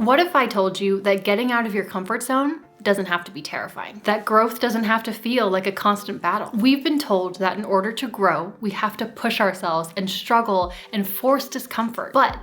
What if I told you that getting out of your comfort zone doesn't have to be terrifying? That growth doesn't have to feel like a constant battle. We've been told that in order to grow, we have to push ourselves and struggle and force discomfort. But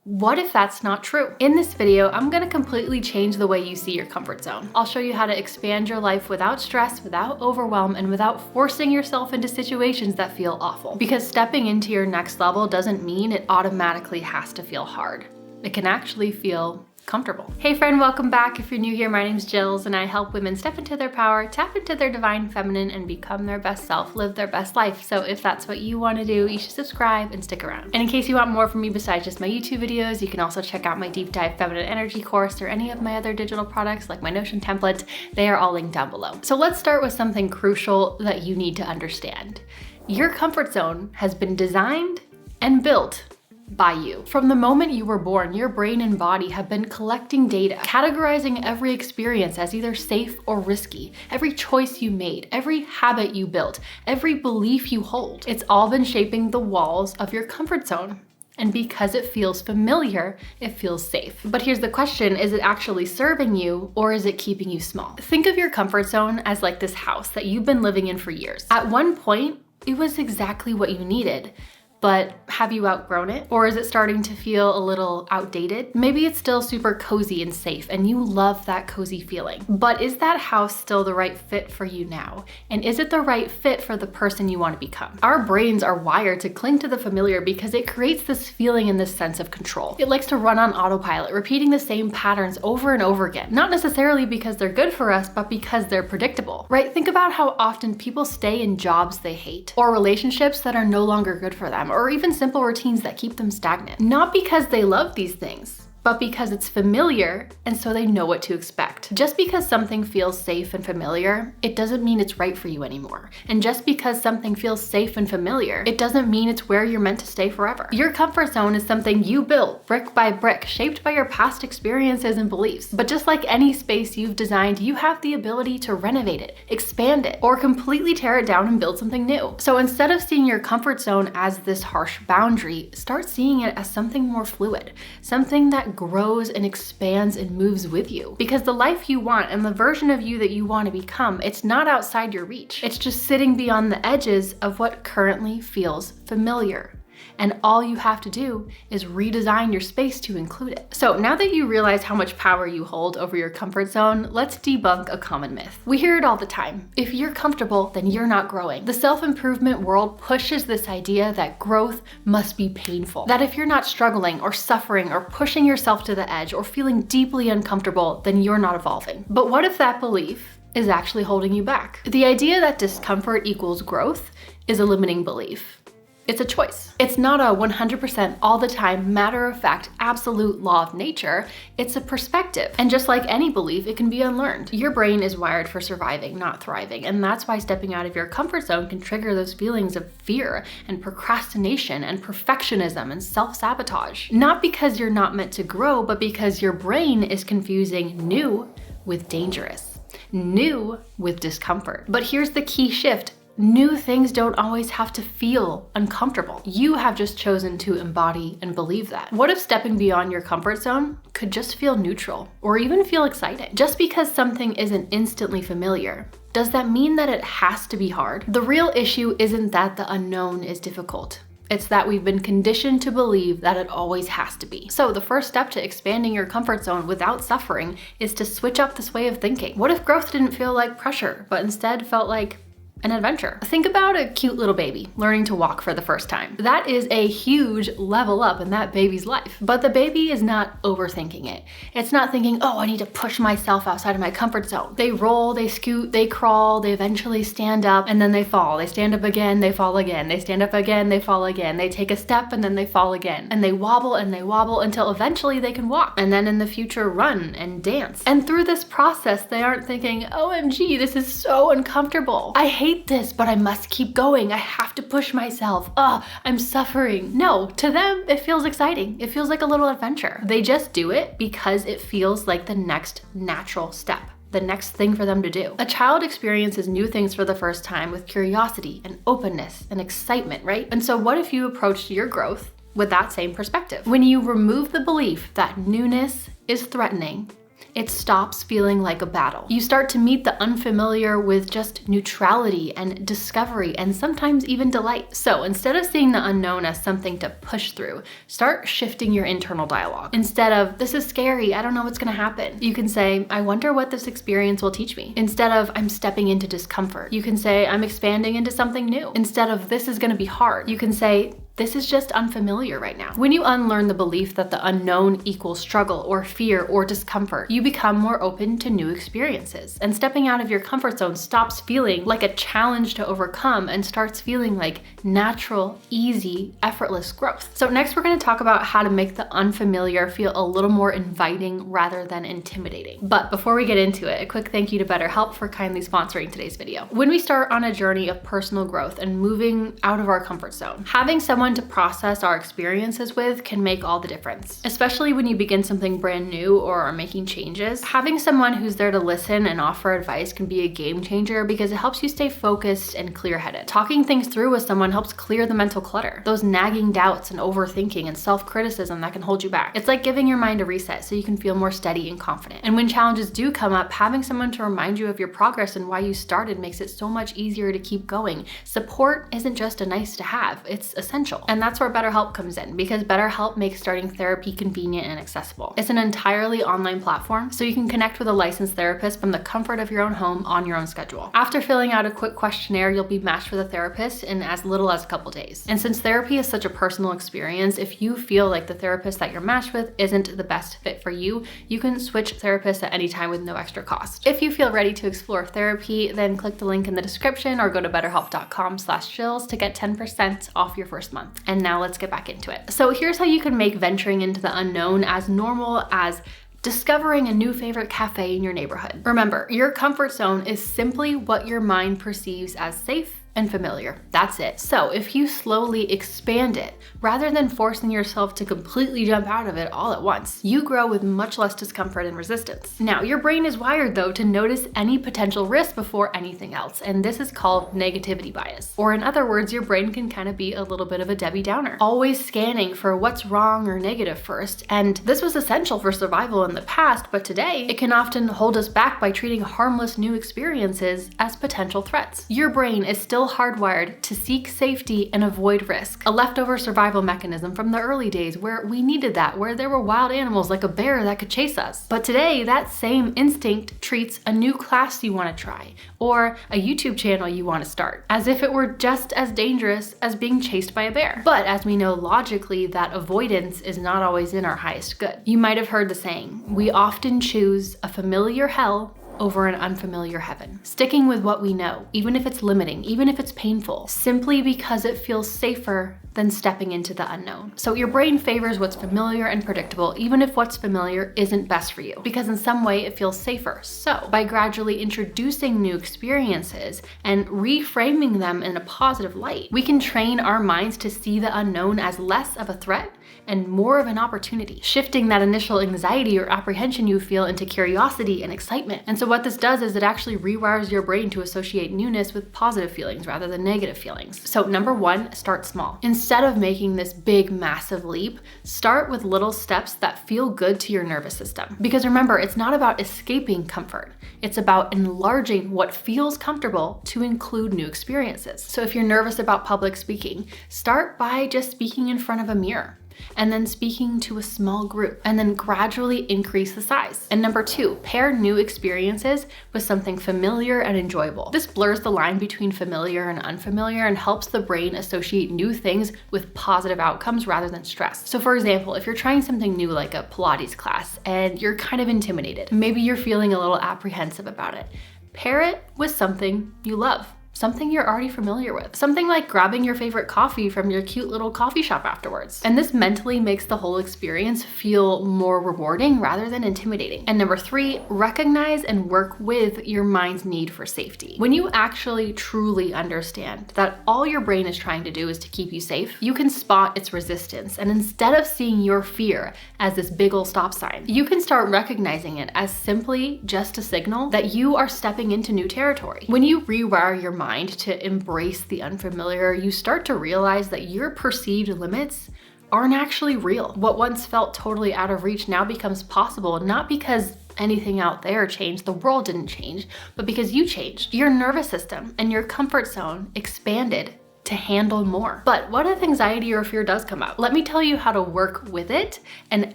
what if that's not true? In this video, I'm gonna completely change the way you see your comfort zone. I'll show you how to expand your life without stress, without overwhelm, and without forcing yourself into situations that feel awful. Because stepping into your next level doesn't mean it automatically has to feel hard. It can actually feel comfortable. Hey friend, welcome back. If you're new here, my name's Jillz and I help women step into their power, tap into their divine feminine, and become their best self, live their best life. So if that's what you want to do, you should subscribe and stick around. And in case you want more from me besides just my YouTube videos, you can also check out my deep dive feminine energy course or any of my other digital products like my Notion templates. They are all linked down below. So let's start with something crucial that you need to understand. Your comfort zone has been designed and built by you. From the moment you were born, your brain and body have been collecting data, categorizing every experience as either safe or risky, every choice you made, every habit you built, every belief you hold. It's all been shaping the walls of your comfort zone. And because it feels familiar, it feels safe. But here's the question, is it actually serving you or is it keeping you small? Think of your comfort zone as like this house that you've been living in for years. At one point, it was exactly what you needed. But have you outgrown it? Or is it starting to feel a little outdated? Maybe it's still super cozy and safe and you love that cozy feeling. But is that house still the right fit for you now? And is it the right fit for the person you want to become? Our brains are wired to cling to the familiar because it creates this feeling and this sense of control. It likes to run on autopilot, repeating the same patterns over and over again. Not necessarily because they're good for us, but because they're predictable, right? Think about how often people stay in jobs they hate or relationships that are no longer good for them, or even simple routines that keep them stagnant. Not because they love these things, but because it's familiar and so they know what to expect. Just because something feels safe and familiar, it doesn't mean it's right for you anymore. And just because something feels safe and familiar, it doesn't mean it's where you're meant to stay forever. Your comfort zone is something you built brick by brick, shaped by your past experiences and beliefs. But just like any space you've designed, you have the ability to renovate it, expand it, or completely tear it down and build something new. So instead of seeing your comfort zone as this harsh boundary, start seeing it as something more fluid, something that grows and expands and moves with you. Because the life you want and the version of you that you want to become, it's not outside your reach. It's just sitting beyond the edges of what currently feels familiar. And all you have to do is redesign your space to include it. So now that you realize how much power you hold over your comfort zone, let's debunk a common myth. We hear it all the time. If you're comfortable, then you're not growing. The self-improvement world pushes this idea that growth must be painful. That if you're not struggling or suffering or pushing yourself to the edge or feeling deeply uncomfortable, then you're not evolving. But what if that belief is actually holding you back? The idea that discomfort equals growth is a limiting belief. It's a choice. It's not a 100% all the time, matter-of-fact, absolute law of nature. It's a perspective. And just like any belief, it can be unlearned. Your brain is wired for surviving, not thriving. And that's why stepping out of your comfort zone can trigger those feelings of fear and procrastination and perfectionism and self-sabotage. Not because you're not meant to grow, but because your brain is confusing new with dangerous, new with discomfort. But here's the key shift. New things don't always have to feel uncomfortable. You have just chosen to embody and believe that. What if stepping beyond your comfort zone could just feel neutral or even feel exciting? Just because something isn't instantly familiar, does that mean that it has to be hard? The real issue isn't that the unknown is difficult. It's that we've been conditioned to believe that it always has to be. So the first step to expanding your comfort zone without suffering is to switch up this way of thinking. What if growth didn't feel like pressure, but instead felt like an adventure? Think about a cute little baby learning to walk for the first time. That is a huge level up in that baby's life. But the baby is not overthinking it. It's not thinking, oh, I need to push myself outside of my comfort zone. They roll, they scoot, they crawl, they eventually stand up and then they fall. They stand up again, they fall again. They stand up again, they fall again. They take a step and then they fall again. And they wobble until eventually they can walk. And then in the future, run and dance. And through this process, they aren't thinking, OMG, this is so uncomfortable. I hate this, but I must keep going. I have to push myself. I'm suffering. No, to them, it feels exciting. It feels like a little adventure. They just do it because it feels like the next natural step, the next thing for them to do. A child experiences new things for the first time with curiosity and openness and excitement, right? And so what if you approached your growth with that same perspective. When you remove the belief that newness is threatening, it stops feeling like a battle. You start to meet the unfamiliar with just neutrality and discovery and sometimes even delight. So instead of seeing the unknown as something to push through, start shifting your internal dialogue. Instead of, this is scary, I don't know what's gonna happen, you can say, I wonder what this experience will teach me. Instead of, I'm stepping into discomfort, you can say, I'm expanding into something new. Instead of, this is gonna be hard, you can say, this is just unfamiliar right now. When you unlearn the belief that the unknown equals struggle or fear or discomfort, you become more open to new experiences. And stepping out of your comfort zone stops feeling like a challenge to overcome and starts feeling like natural, easy, effortless growth. So next we're going to talk about how to make the unfamiliar feel a little more inviting rather than intimidating. But before we get into it, a quick thank you to BetterHelp for kindly sponsoring today's video. When we start on a journey of personal growth and moving out of our comfort zone, having someone to process our experiences with can make all the difference. Especially when you begin something brand new or are making changes, having someone who's there to listen and offer advice can be a game changer because it helps you stay focused and clear-headed. Talking things through with someone helps clear the mental clutter, those nagging doubts and overthinking and self-criticism that can hold you back. It's like giving your mind a reset so you can feel more steady and confident. And when challenges do come up, having someone to remind you of your progress and why you started makes it so much easier to keep going. Support isn't just a nice to have, it's essential. And that's where BetterHelp comes in, because BetterHelp makes starting therapy convenient and accessible. It's an entirely online platform, so you can connect with a licensed therapist from the comfort of your own home on your own schedule. After filling out a quick questionnaire, you'll be matched with a therapist in as little as a couple days. And since therapy is such a personal experience, if you feel like the therapist that you're matched with isn't the best fit for you, you can switch therapists at any time with no extra cost. If you feel ready to explore therapy, then click the link in the description or go to betterhelp.com/Jillz to get 10% off your first month. And now let's get back into it. So here's how you can make venturing into the unknown as normal as discovering a new favorite cafe in your neighborhood. Remember, your comfort zone is simply what your mind perceives as safe and familiar. That's it. So if you slowly expand it, rather than forcing yourself to completely jump out of it all at once, you grow with much less discomfort and resistance. Now, your brain is wired though to notice any potential risk before anything else, and this is called negativity bias. Or in other words, your brain can kind of be a little bit of a Debbie Downer, always scanning for what's wrong or negative first. And this was essential for survival in the past, but today it can often hold us back by treating harmless new experiences as potential threats. Your brain is still hardwired to seek safety and avoid risk, a leftover survival mechanism from the early days where we needed that, where there were wild animals like a bear that could chase us. But today, that same instinct treats a new class you want to try or a YouTube channel you want to start as if it were just as dangerous as being chased by a bear. But as we know logically, that avoidance is not always in our highest good. You might have heard the saying, we often choose a familiar hell over an unfamiliar heaven. Sticking with what we know, even if it's limiting, even if it's painful, simply because it feels safer than stepping into the unknown. So your brain favors what's familiar and predictable, even if what's familiar isn't best for you, because in some way it feels safer. So by gradually introducing new experiences and reframing them in a positive light, we can train our minds to see the unknown as less of a threat and more of an opportunity, shifting that initial anxiety or apprehension you feel into curiosity and excitement. And so what this does is it actually rewires your brain to associate newness with positive feelings rather than negative feelings. So number one, start small. Instead of making this big, massive leap, start with little steps that feel good to your nervous system. Because remember, it's not about escaping comfort. It's about enlarging what feels comfortable to include new experiences. So if you're nervous about public speaking, start by just speaking in front of a mirror, and then speaking to a small group, and then gradually increase the size. And number two, pair new experiences with something familiar and enjoyable. This blurs the line between familiar and unfamiliar and helps the brain associate new things with positive outcomes rather than stress. So for example, if you're trying something new like a Pilates class and you're kind of intimidated, maybe you're feeling a little apprehensive about it, pair it with something you love. Something you're already familiar with. Something like grabbing your favorite coffee from your cute little coffee shop afterwards. And this mentally makes the whole experience feel more rewarding rather than intimidating. And number three, recognize and work with your mind's need for safety. When you actually truly understand that all your brain is trying to do is to keep you safe, you can spot its resistance. And instead of seeing your fear as this big ol' stop sign, you can start recognizing it as simply just a signal that you are stepping into new territory. When you rewire your mind to embrace the unfamiliar, you start to realize that your perceived limits aren't actually real. What once felt totally out of reach now becomes possible, not because anything out there changed, the world didn't change, but because you changed. Your nervous system and your comfort zone expanded to handle more. But what if anxiety or fear does come up? Let me tell you how to work with it and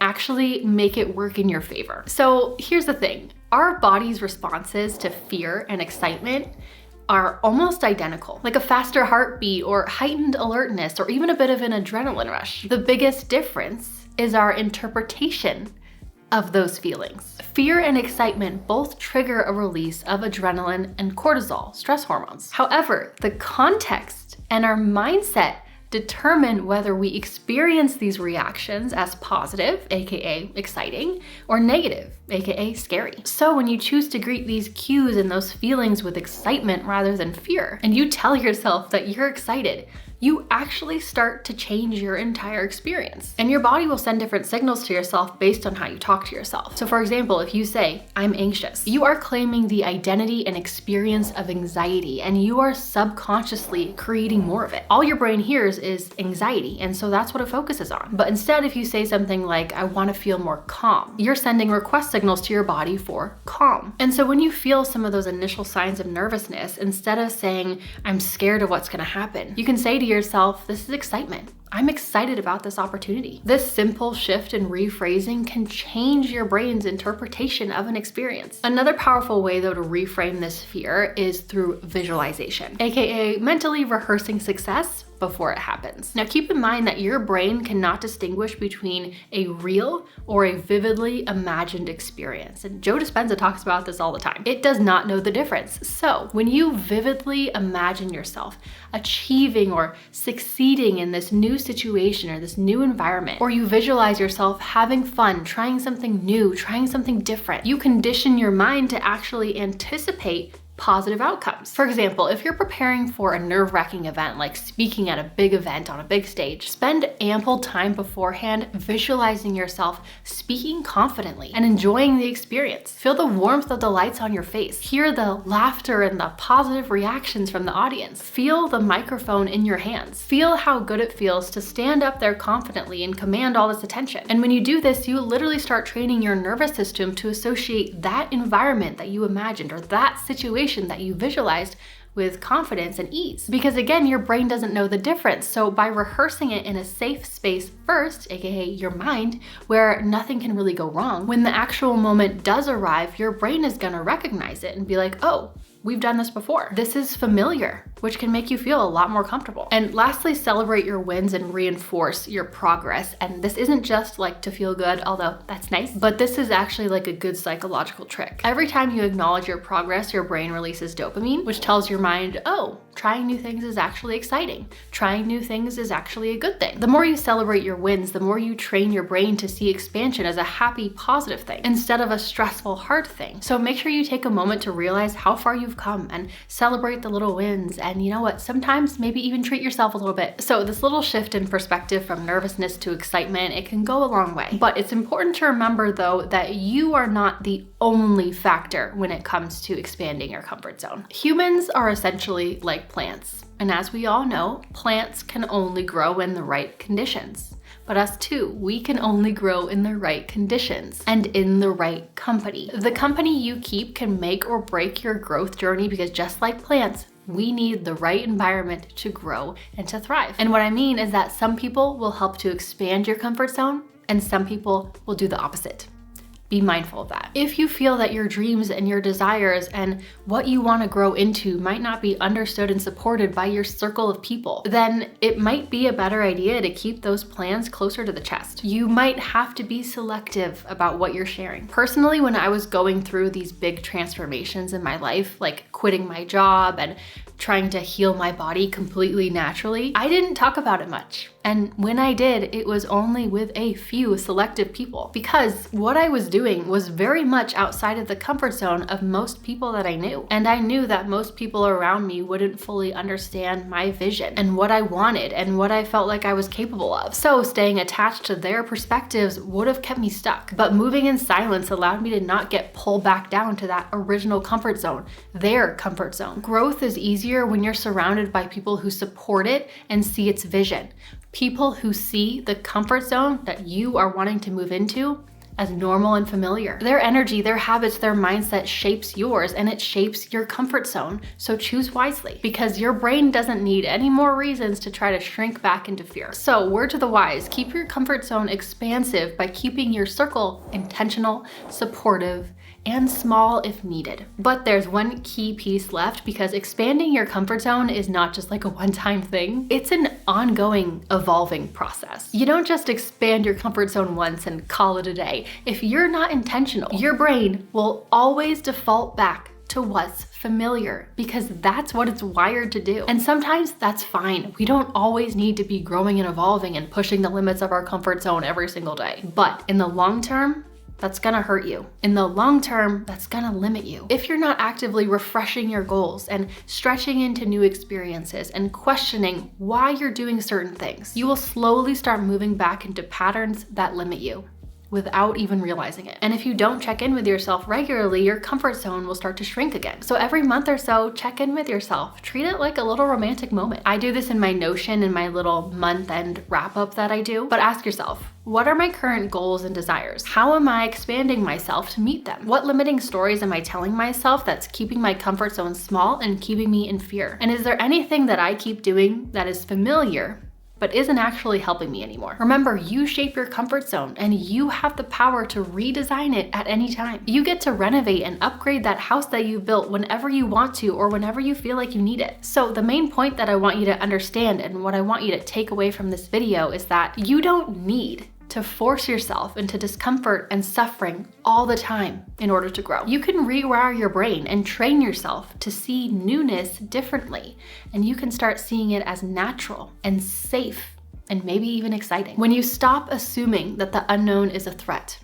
actually make it work in your favor. So here's the thing. Our body's responses to fear and excitement are almost identical, like a faster heartbeat or heightened alertness or even a bit of an adrenaline rush. The biggest difference is our interpretation of those feelings. Fear and excitement both trigger a release of adrenaline and cortisol, stress hormones. However, the context and our mindset determine whether we experience these reactions as positive, aka exciting, or negative, aka scary. So when you choose to greet these cues and those feelings with excitement rather than fear, and you tell yourself that you're excited, you actually start to change your entire experience. And your body will send different signals to yourself based on how you talk to yourself. So for example, if you say, I'm anxious, you are claiming the identity and experience of anxiety, and you are subconsciously creating more of it. All your brain hears is anxiety, and so that's what it focuses on. But instead, if you say something like, I wanna feel more calm, you're sending request signals to your body for calm. And so when you feel some of those initial signs of nervousness, instead of saying, I'm scared of what's gonna happen, you can say to yourself, this is excitement. I'm excited about this opportunity. This simple shift in rephrasing can change your brain's interpretation of an experience. Another powerful way though to reframe this fear is through visualization, aka mentally rehearsing success before it happens. Now keep in mind that your brain cannot distinguish between a real or a vividly imagined experience. And Joe Dispenza talks about this all the time. It does not know the difference. So when you vividly imagine yourself achieving or succeeding in this new situation or this new environment, or you visualize yourself having fun, trying something new, trying something different, you condition your mind to actually anticipate positive outcomes. For example, if you're preparing for a nerve-wracking event like speaking at a big event on a big stage, spend ample time beforehand visualizing yourself speaking confidently and enjoying the experience. Feel the warmth of the lights on your face. Hear the laughter and the positive reactions from the audience. Feel the microphone in your hands. Feel how good it feels to stand up there confidently and command all this attention. And when you do this, you literally start training your nervous system to associate that environment that you imagined or that situation that you visualized with confidence and ease. Because again, your brain doesn't know the difference. So by rehearsing it in a safe space first, aka your mind, where nothing can really go wrong, when the actual moment does arrive, your brain is gonna recognize it and be like, oh, we've done this before. This is familiar, which can make you feel a lot more comfortable. And lastly, celebrate your wins and reinforce your progress. And this isn't just like to feel good, although that's nice, but this is actually like a good psychological trick. Every time you acknowledge your progress, your brain releases dopamine, which tells your mind, oh, trying new things is actually exciting. Trying new things is actually a good thing. The more you celebrate your wins, the more you train your brain to see expansion as a happy, positive thing instead of a stressful, hard thing. So make sure you take a moment to realize how far you've come and celebrate the little wins. And you know what? Sometimes maybe even treat yourself a little bit. So this little shift in perspective from nervousness to excitement, it can go a long way. But it's important to remember though that you are not the only factor when it comes to expanding your comfort zone. Humans are essentially like plants. And as we all know, plants can only grow in the right conditions. But us too, we can only grow in the right conditions and in the right company. The company you keep can make or break your growth journey because just like plants, we need the right environment to grow and to thrive. And what I mean is that some people will help to expand your comfort zone and some people will do the opposite. Be mindful of that. If you feel that your dreams and your desires and what you want to grow into might not be understood and supported by your circle of people, then it might be a better idea to keep those plans closer to the chest. You might have to be selective about what you're sharing. Personally, when I was going through these big transformations in my life, like quitting my job and trying to heal my body completely naturally, I didn't talk about it much. And when I did, it was only with a few selective people because what I was doing was very much outside of the comfort zone of most people that I knew. And I knew that most people around me wouldn't fully understand my vision and what I wanted and what I felt like I was capable of. So staying attached to their perspectives would have kept me stuck. But moving in silence allowed me to not get pulled back down to that original comfort zone, their comfort zone. Growth is easier when you're surrounded by people who support it and see its vision. People who see the comfort zone that you are wanting to move into as normal and familiar. Their energy, their habits, their mindset shapes yours, and it shapes your comfort zone. So choose wisely, because your brain doesn't need any more reasons to try to shrink back into fear. So word to the wise, keep your comfort zone expansive by keeping your circle intentional, supportive, and small if needed. But there's one key piece left, because expanding your comfort zone is not just like a one-time thing. It's an ongoing, evolving process. You don't just expand your comfort zone once and call it a day. If you're not intentional, your brain will always default back to what's familiar, because that's what it's wired to do. And sometimes that's fine. We don't always need to be growing and evolving and pushing the limits of our comfort zone every single day. But in the long term, that's gonna hurt you. In the long term, that's gonna limit you. If you're not actively refreshing your goals and stretching into new experiences and questioning why you're doing certain things, you will slowly start moving back into patterns that limit you without even realizing it. And if you don't check in with yourself regularly, your comfort zone will start to shrink again. So every month or so, check in with yourself. Treat it like a little romantic moment. I do this in my Notion, in my little month-end wrap-up that I do. But ask yourself, what are my current goals and desires? How am I expanding myself to meet them? What limiting stories am I telling myself that's keeping my comfort zone small and keeping me in fear? And is there anything that I keep doing that is familiar but isn't actually helping me anymore? Remember, you shape your comfort zone, and you have the power to redesign it at any time. You get to renovate and upgrade that house that you built whenever you want to, or whenever you feel like you need it. So the main point that I want you to understand, and what I want you to take away from this video, is that you don't need to force yourself into discomfort and suffering all the time in order to grow. You can rewire your brain and train yourself to see newness differently, and you can start seeing it as natural and safe and maybe even exciting. When you stop assuming that the unknown is a threat,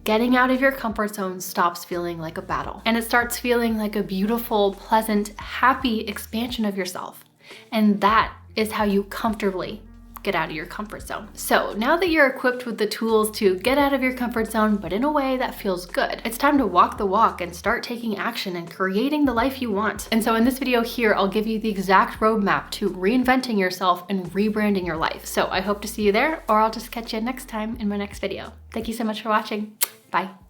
getting out of your comfort zone stops feeling like a battle, and it starts feeling like a beautiful, pleasant, happy expansion of yourself. And that is how you comfortably get out of your comfort zone. So now that you're equipped with the tools to get out of your comfort zone, but in a way that feels good, it's time to walk the walk and start taking action and creating the life you want. And so in this video here, I'll give you the exact roadmap to reinventing yourself and rebranding your life. So I hope to see you there, or I'll just catch you next time in my next video. Thank you so much for watching. Bye.